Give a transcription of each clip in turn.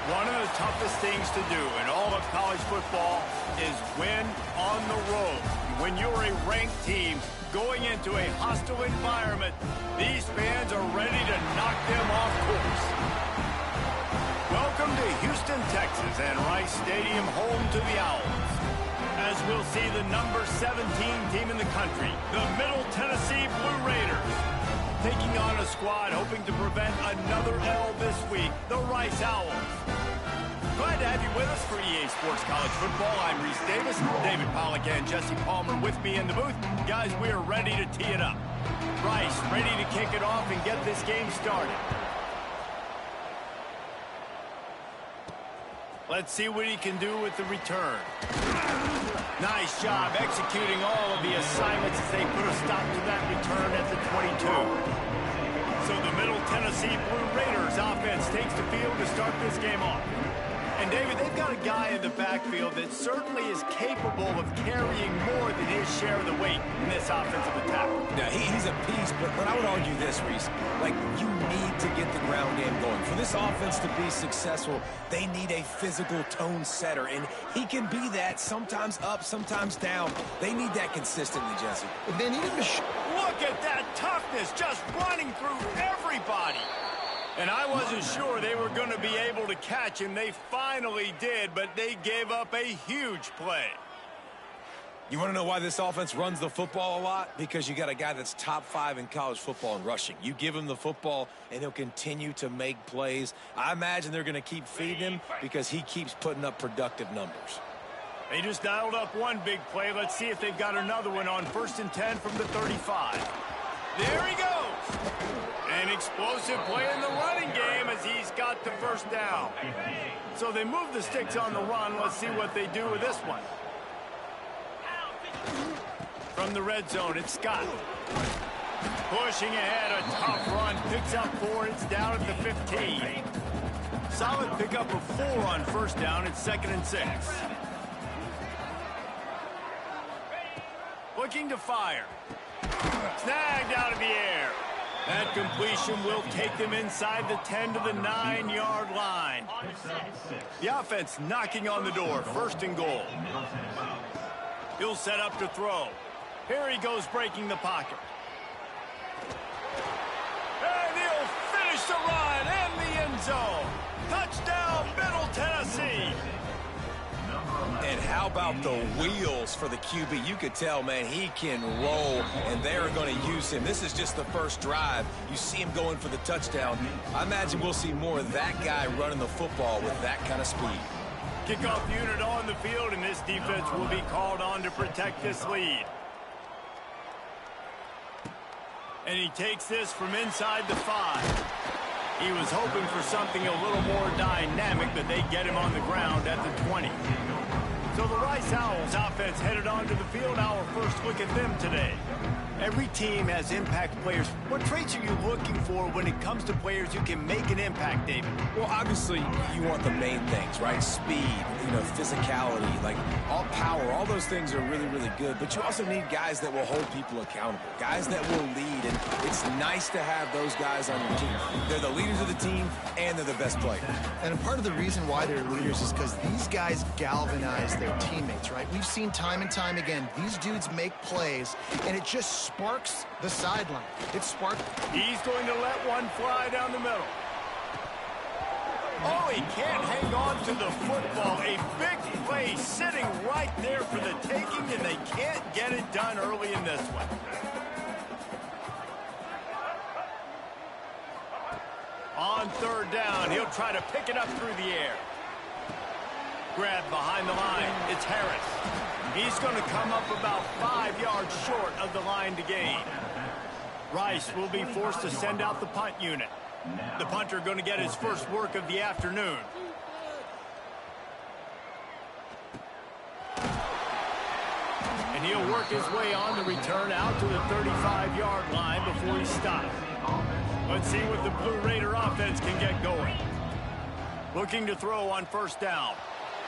One of the toughest things to do in all of college football is win on the road. When you're a ranked team going into a hostile environment, these fans are ready to knock them off course. Welcome to Houston, Texas, and Rice Stadium, home to the Owls. As we'll see the number 17 team in the country, the Middle Tennessee Blue Raiders, taking on a squad hoping to prevent another L this week, the Rice Owls. Glad to have you with us for EA Sports College Football. I'm Reese Davis, David Pollack and Jesse Palmer with me in the booth. Guys, we are ready to tee it up. Rice ready to kick it off and get this game started. Let's see what he can do with the return. Nice job executing all of the assignments as they put a stop to that return at the 22. So the Middle Tennessee Blue Raiders offense takes the field to start this game off. And, David, they've got a guy in the backfield that certainly is capable of carrying more than his share of the weight in this offensive attack. Now, he's a piece, but I would argue this, Reese. Like, you need to get the ground game going. For this offense to be successful, they need a physical tone setter, and he can be that, sometimes up, sometimes down. They need that consistently, Jesse. They need him to look at that toughness, just running through everybody. And I wasn't sure they were going to be able to catch him. They finally did, but they gave up a huge play. You want to know why this offense runs the football a lot? Because you got a guy that's top 5 in college football in rushing. You give him the football, and he'll continue to make plays. I imagine they're going to keep feeding him because he keeps putting up productive numbers. They just dialed up one big play. Let's see if they've got another one on 1st and 10 from the 35. There he goes. An explosive play in the running game as he's got the first down. So they move the sticks on the run. Let's see what they do with this one. From the red zone, it's Scott. Pushing ahead, a tough run. Picks up 4. It's down at the 15. Solid pickup of 4 on 1st down. It's 2nd and 6. Looking to fire. Snagged out of the air. That completion will take them inside the 10 to the 9-yard line. The offense knocking on the door. 1st and goal. He'll set up to throw. Here he goes breaking the pocket. And he'll finish the run in the end zone. Touchdown, Middle Tennessee. And how about the wheels for the QB? You could tell, man, he can roll, and they're going to use him. This is just the first drive. You see him going for the touchdown. I imagine we'll see more of that guy running the football with that kind of speed. Kickoff unit on the field, and this defense will be called on to protect this lead. And he takes this from inside the 5. He was hoping for something a little more dynamic, but they get him on the ground at the 20. So the Rice Owls offense headed onto the field. Our first look at them today. Every team has impact players. What traits are you looking for when it comes to players who can make an impact, David? Well, obviously, you want the main things, right? Speed, physicality, like all power. All those things are really, really good. But you also need guys that will hold people accountable, guys that will lead. And it's nice to have those guys on your team. They're the leaders of the team, and they're the best players. And part of the reason why they're leaders is because these guys galvanize their teammates, right? We've seen time and time again, these dudes make plays, and it just sparks the sideline. It sparks. He's going to let one fly down the middle. Oh, he can't hang on to the football. A big play sitting right there for the taking, and they can't get it done early in this one. On 3rd down, he'll try to pick it up through the air. Grabbed behind the line. It's Harris. He's going to come up about 5 yards short of the line to gain. Rice will be forced to send out the punt unit. The punter going to get his first work of the afternoon. And he'll work his way on the return out to the 35-yard line before he stops. Let's see what the Blue Raider offense can get going. Looking to throw on 1st down.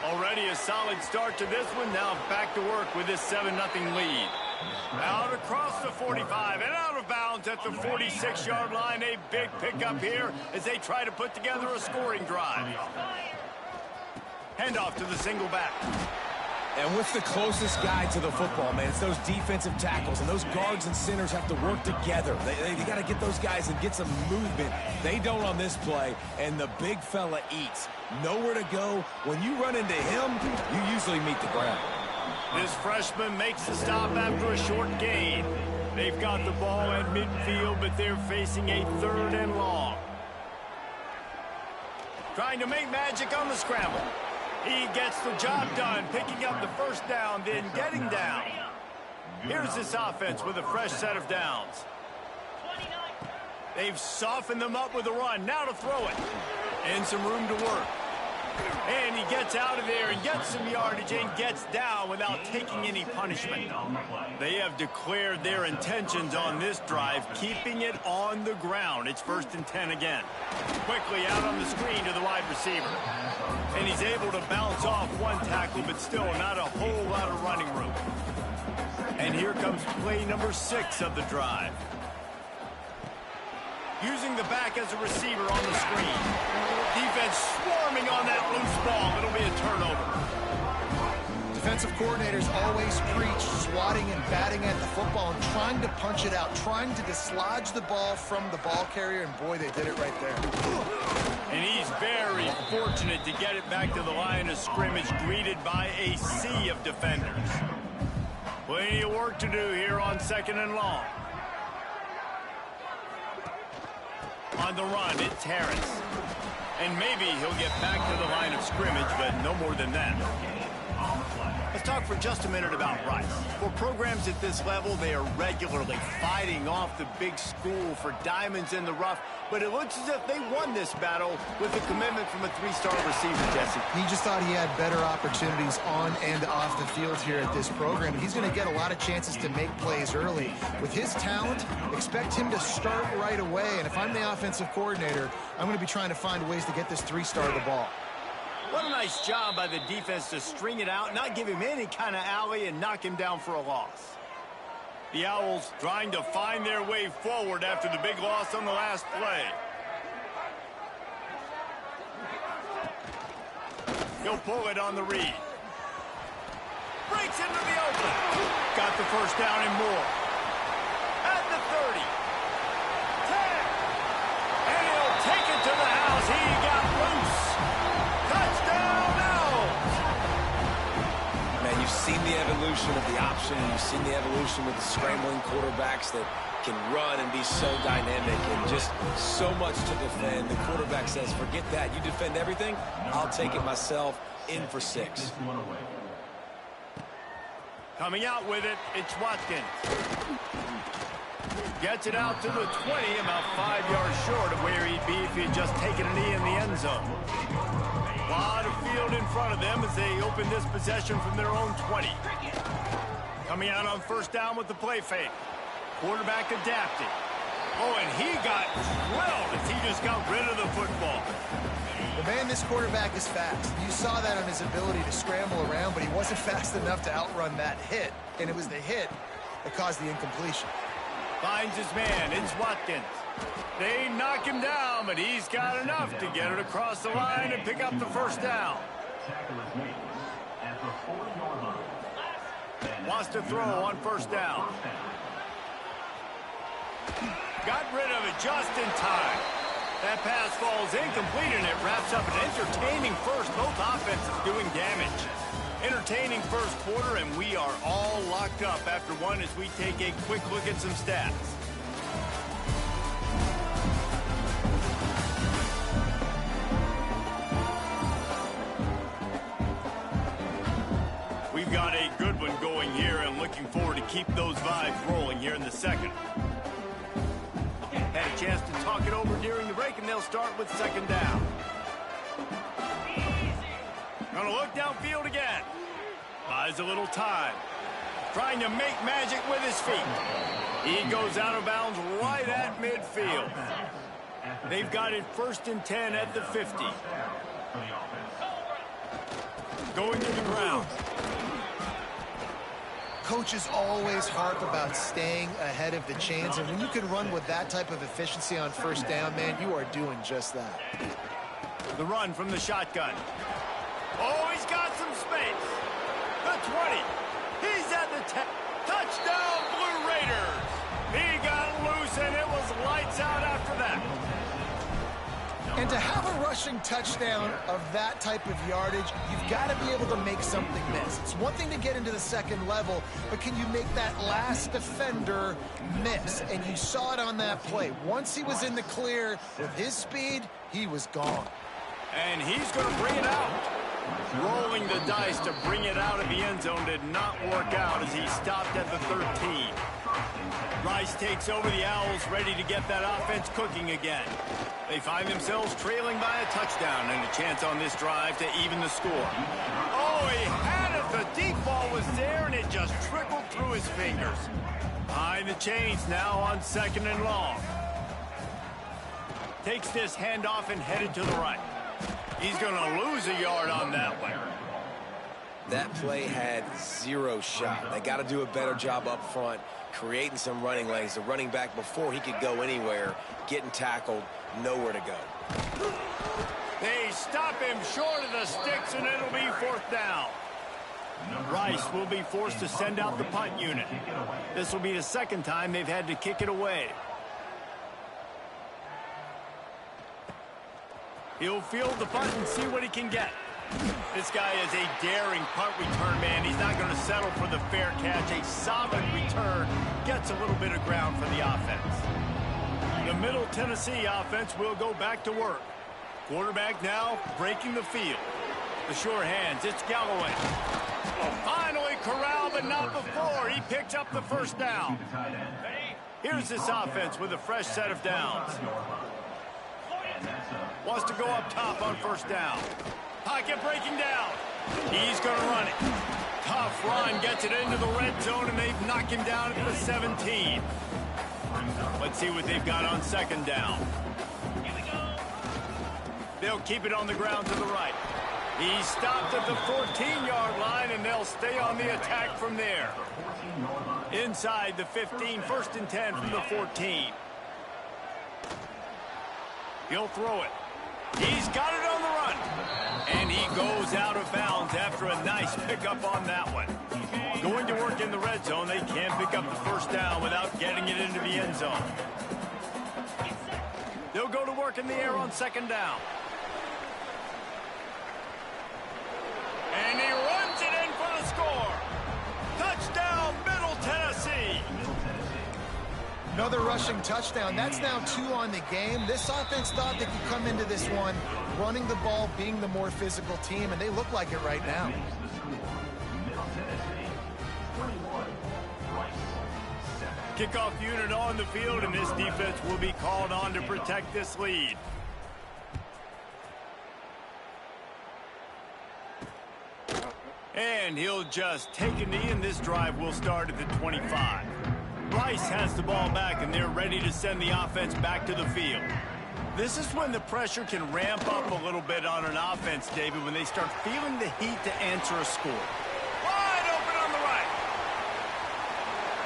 Already a solid start to this one. Now back to work with this 7-0 lead. Out across the 45 and out of bounds at the 46-yard line. A big pickup here as they try to put together a scoring drive. Handoff to the single back. And with the closest guy to the football, man, it's those defensive tackles, and those guards and centers have to work together. They got to get those guys and get some movement. They don't on this play, and the big fella eats. Nowhere to go. When you run into him, you usually meet the ground. This freshman makes the stop after a short gain. They've got the ball at midfield, but they're facing a 3rd and long. Trying to make magic on the scramble. He gets the job done, picking up the first down, then getting down. Here's this offense with a fresh set of downs. They've softened them up with a run. Now to throw it. And some room to work. And he gets out of there and gets some yardage and gets down without taking any punishment. They have declared their intentions on this drive, keeping it on the ground. It's 1st and 10 again. Quickly out on the screen to the wide receiver. And he's able to bounce off one tackle, but still not a whole lot of running room. And here comes play number 6 of the drive. Using the back as a receiver on the screen. Defense swarming on that loose ball. It'll be a turnover. Defensive coordinators always preach swatting and batting at the football and trying to punch it out, trying to dislodge the ball from the ball carrier, and boy, they did it right there. And he's very fortunate to get it back to the line of scrimmage, greeted by a sea of defenders. Plenty of work to do here on 2nd and long. On the run, it's Harris. And maybe he'll get back to the line of scrimmage, but no more than that. Let's talk for just a minute about Rice. For programs at this level, they are regularly fighting off the big school for diamonds in the rough, but it looks as if they won this battle with a commitment from a 3-star receiver, Jesse. He just thought he had better opportunities on and off the field here at this program. He's going to get a lot of chances to make plays early. With his talent, expect him to start right away, and if I'm the offensive coordinator, I'm going to be trying to find ways to get this 3-star the ball. What a nice job by the defense to string it out, not give him any kind of alley, and knock him down for a loss. The Owls trying to find their way forward after the big loss on the last play. He'll pull it on the read. Breaks into the open. Got the first down and more. At the 30. 10. And he'll take it to the house. He got loose. Touchdown Owls. Man, you've seen the evolution of the option. You've seen the evolution with the scrambling quarterbacks that can run and be so dynamic and just so much to defend. The quarterback says, forget that. You defend everything, I'll take it myself. In for 6. Coming out with it, it's Watkins. Gets it out to the 20, about 5 yards short of where he'd be if he had just taken a knee in the end zone. A lot of field in front of them as they open this possession from their own 20. Coming out on 1st down with the play fake. Quarterback adapting. Oh, and he got drilled as he just got rid of the football. The man, this quarterback is fast. You saw that on his ability to scramble around, but he wasn't fast enough to outrun that hit. And it was the hit that caused the incompletion. Finds his man. It's Watkins. They knock him down, but he's got enough to get it across the line and pick up the first down. Wants to throw on 1st down. Got rid of it just in time. That pass falls incomplete, and it wraps up an entertaining first. Both offenses doing damage. Entertaining first quarter, and we are all locked up after one as we take a quick look at some stats. We've got a good one going here, and looking forward to keep those vibes rolling here in the second. Had a chance to talk it over during the break, and they'll start with 2nd down. Gonna look downfield again. Buys a little time. Trying to make magic with his feet. He goes out of bounds right at midfield. They've got it 1st and 10 at the 50. Going to the ground. Coaches always harp about staying ahead of the chains, and when you can run with that type of efficiency on 1st down, man, you are doing just that. The run from the shotgun. Oh, he's got some space. The 20. He's at the 10. Touchdown, Blue Raiders. He got loose, and it was lights out after that. And to have a rushing touchdown of that type of yardage, you've got to be able to make something miss. It's one thing to get into the second level, but can you make that last defender miss? And you saw it on that play. Once he was in the clear with his speed, he was gone. And he's going to bring it out. Rolling the dice to bring it out of the end zone did not work out as he stopped at the 13. Rice takes over the Owls, ready to get that offense cooking again. They find themselves trailing by a touchdown and a chance on this drive to even the score. Oh, he had it. The deep ball was there, and it just trickled through his fingers. Behind the chains now on 2nd and long. Takes this handoff and headed to the right. He's going to lose a yard on that one. That play had zero shot. They got to do a better job up front, creating some running lanes. The running back, before he could go anywhere, getting tackled, nowhere to go. They stop him short of the sticks, and it'll be 4th down. Rice will be forced to send out the punt unit. This will be the second time they've had to kick it away. He'll field the punt and see what he can get. This guy is a daring punt return man. He's not going to settle for the fair catch. A solid return gets a little bit of ground for the offense. The Middle Tennessee offense will go back to work. Quarterback now breaking the field. The sure hands, it's Galloway. Finally corralled, but not before. He picked up the first down. Here's this offense with a fresh set of downs. Wants to go up top on 1st down. Pocket breaking down. He's going to run it. Tough run, gets it into the red zone, and they've knocked him down at the 17. Let's see what they've got on 2nd down. They'll keep it on the ground to the right. He stopped at the 14-yard line, and they'll stay on the attack from there. Inside the 15, 1st and 10 from the 14. He'll throw it. He's got it on the run. And he goes out of bounds after a nice pickup on that one. Going to work in the red zone, they can't pick up the 1st down without getting it into the end zone. They'll go to work in the air on 2nd down. And he runs it in for the score. Touchdown, Middle Tennessee. Another rushing touchdown. That's now 2 on the game. This offense thought they could come into this one running the ball, being the more physical team, and they look like it right now. Kickoff unit on the field, and this defense will be called on to protect this lead. And he'll just take a knee, and this drive will start at the 25. Rice has the ball back, and they're ready to send the offense back to the field. This is when the pressure can ramp up a little bit on an offense, David, when they start feeling the heat to answer a score. Wide open on the right.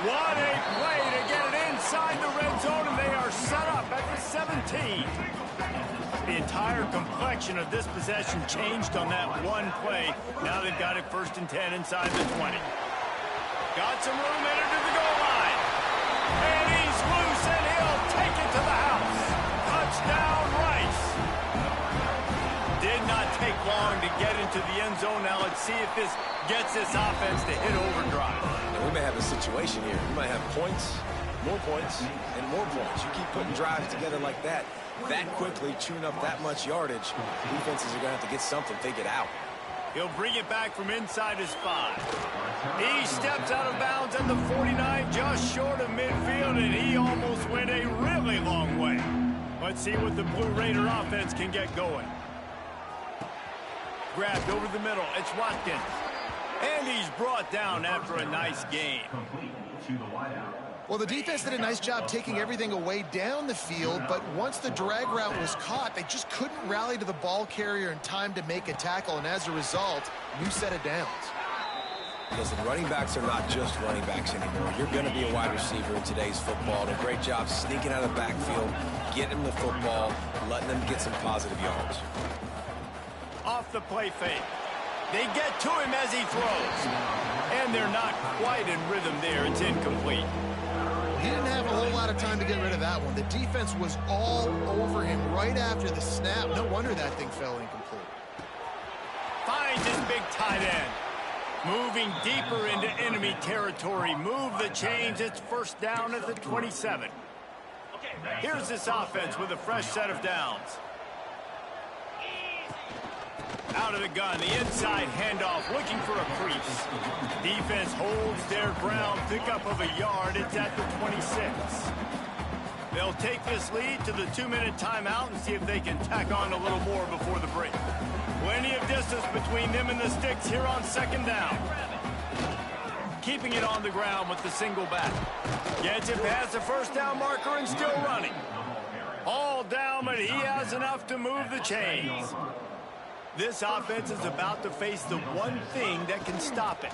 What a play to get it inside the red zone, and they are set up at the 17. The entire complexion of this possession changed on that one play. Now they've got it 1st and 10 inside the 20. Got some room headed to the goal line. And he's loose, and he'll take it to the house. Touchdown, Rice. Did not take long to get into the end zone. Now let's see if this gets this offense to hit overdrive. And we may have a situation here. We might have points, more points, and more points. You keep putting drives together like that quickly, chewing up that much yardage, defenses are going to have to get something figured out. He'll bring it back from inside his 5. He steps out of bounds at the 49, just short of midfield, and he almost went a really long way. Let's see what the Blue Raider offense can get going. Grabbed over the middle. It's Watkins. And he's brought down after a nice gain. Well, the defense did a nice job taking everything away down the field, but once the drag route was caught, they just couldn't rally to the ball carrier in time to make a tackle, and as a result, new set of downs. Listen, running backs are not just running backs anymore. You're going to be a wide receiver in today's football. And a great job sneaking out of the backfield, getting them the football, letting them get some positive yards. Off the play fake. They get to him as he throws. And they're not quite in rhythm there. It's incomplete. He didn't have a whole lot of time to get rid of that one. The defense was all over him right after the snap. No wonder that thing fell incomplete. Finds his big tight end. Moving deeper into enemy territory. Move the chains. It's first down at the 27. Here's this offense with a fresh set of downs. Out of the gun, the inside handoff, looking for a crease. Defense holds their ground, pickup of a yard. It's at the 26. They'll take this lead to the 2-minute timeout and see if they can tack on a little more before the break. Plenty of distance between them and the sticks here on second down. Keeping it on the ground with the single back. Gets it past the first down marker and still running. All down, but he has enough to move the chains. This offense is about to face the one thing that can stop it.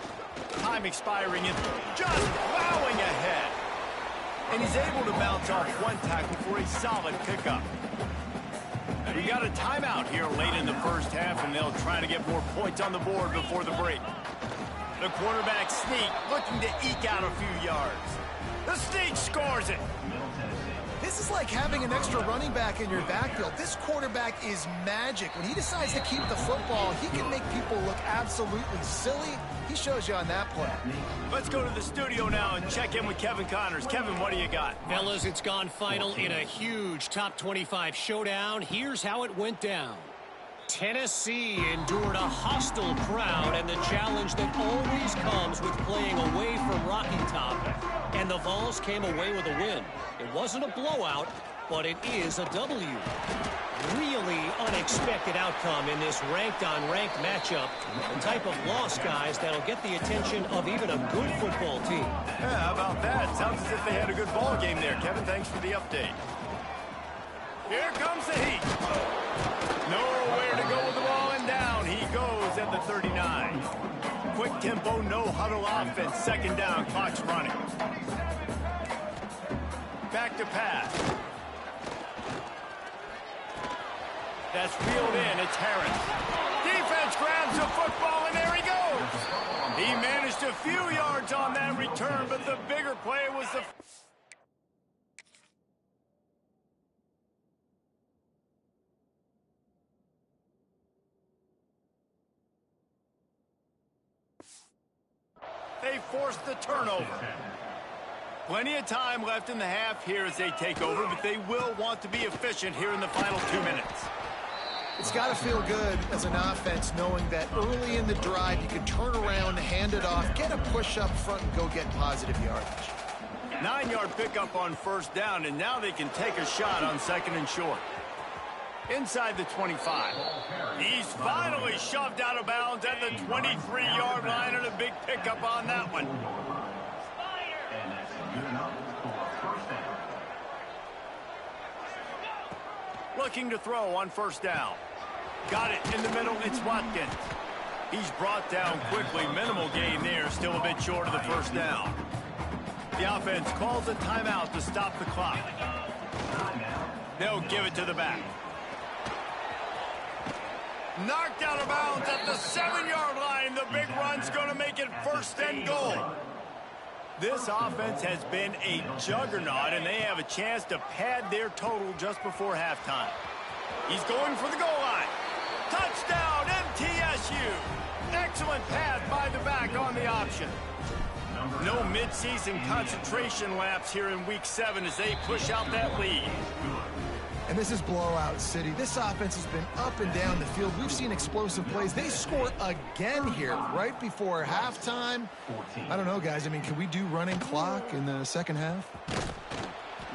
Time expiring and just plowing ahead. And he's able to bounce off one tackle for a solid pickup. We got a timeout here late in the first half, and they'll try to get more points on the board before the break. The quarterback sneak looking to eke out a few yards. The sneak scores it. This is like having an extra running back in your backfield. This quarterback is magic. When he decides to keep the football, he can make people look absolutely silly. He shows you on that play. Let's go to the studio now and check in with Kevin Connors. Kevin, what do you got? Fellas, it's gone final in a huge top 25 showdown. Here's how it went down. Tennessee endured a hostile crowd and the challenge that always comes with playing away from Rocky Top. And the Vols came away with a win. It wasn't a blowout, but it is a W. Really unexpected outcome in this ranked-on-ranked matchup. The type of loss, guys, that'll get the attention of even a good football team. Yeah, how about that? Sounds as if they had a good ball game there. Kevin, thanks for the update. Here comes the heat. Nowhere to go with the ball, and down he goes at the 39. Quick tempo, no huddle offense. Second down, clock's running. Back to pass. That's reeled in. It's Harris. Defense grabs the football, and there he goes. He managed a few yards on that return, but the bigger play was the... They forced the turnover. Plenty of time left in the half here as they take over, but they will want to be efficient here in the final 2 minutes. It's got to feel good as an offense knowing that early in the drive you can turn around, hand it off, get a push up front, and go get positive yardage. 9-yard pickup on first down, and now they can take a shot on second and short. Inside the 25. He's finally shoved out of bounds at the 23-yard line, and a big pickup on that one. Looking to throw on first down. Got it in the middle. It's Watkins. He's brought down quickly. Minimal gain there. Still a bit short of the first down. The offense calls a timeout to stop the clock. They'll give it to the back. Knocked out of bounds at the 7-yard line. The big run's going to make it first and goal. This offense has been a juggernaut, and they have a chance to pad their total just before halftime. He's going for the goal line. Touchdown, MTSU. Excellent pass by the back on the option. No midseason concentration laps here in Week 7 as they push out that lead. And this is blowout city. This offense has been up and down the field. We've seen explosive plays. They scored again here right before halftime. I don't know, guys. I mean, can we do running clock in the second half?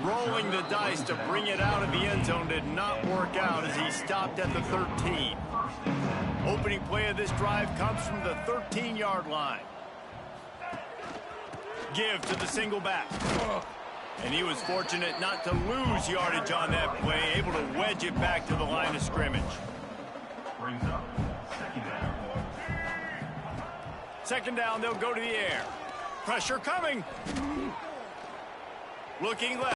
Rolling the dice to bring it out of the end zone did not work out as he stopped at the 13. Opening play of this drive comes from the 13-yard line. Give to the single back. And he was fortunate not to lose yardage on that play, able to wedge it back to the line of scrimmage. Second down, they'll go to the air. Pressure coming. Looking left.